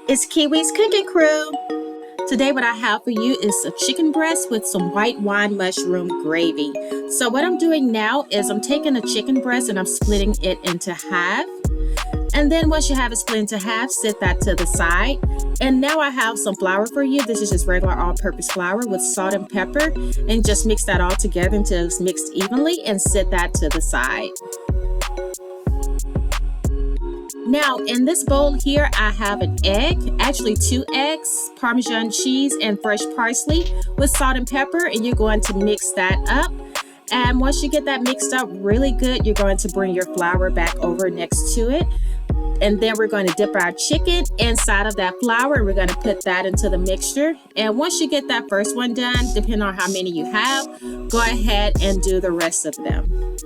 It's Kiwi's cooking crew. Today what I have for you is a chicken breast with some white wine mushroom gravy. So what I'm doing now is I'm taking a chicken breast and I'm splitting it into half. And then once you have it split into half, set that to the side. And now I have some flour for you. This is just regular all-purpose flour with salt and pepper. And just mix that all together until it's mixed evenly and set that to the side. Now in this bowl here, I have an egg, actually 2 eggs, Parmesan cheese, and fresh parsley with salt and pepper, and you're going to mix that up. And once you get that mixed up really good, you're going to bring your flour back over next to it. And then we're going to dip our chicken inside of that flour, and we're going to put that into the mixture. And once you get that first one done, depending on how many you have, go ahead and do the rest of them.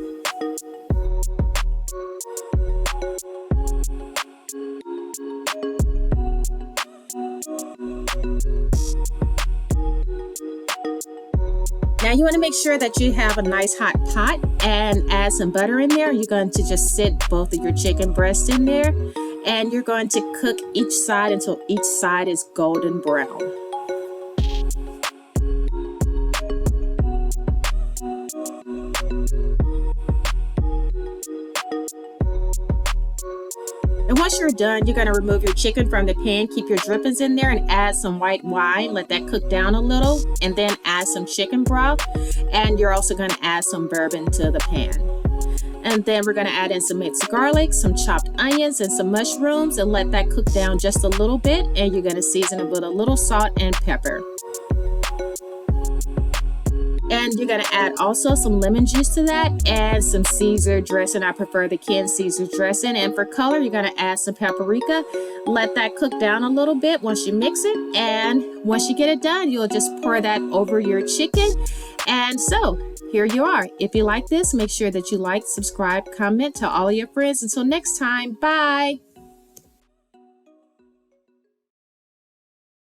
Now you want to make sure that you have a nice hot pot and add some butter in there. You're going to just sit both of your chicken breasts in there, and you're going to cook each side until each side is golden brown. And once you're done, you're going to remove your chicken from the pan, keep your drippings in there, and add some white wine. Let that cook down a little, and then add some chicken broth. And you're also going to add some bourbon to the pan. And then we're going to add in some minced garlic, some chopped onions, and some mushrooms, and let that cook down just a little bit. And you're going to season it with a little salt and pepper. And you're going to add also some lemon juice to that and some Caesar dressing. I prefer the canned Caesar dressing. And for color, you're going to add some paprika. Let that cook down a little bit once you mix it. And once you get it done, you'll just pour that over your chicken. And so here you are. If you like this, make sure that you like, subscribe, comment, tell all of your friends. Until next time, bye.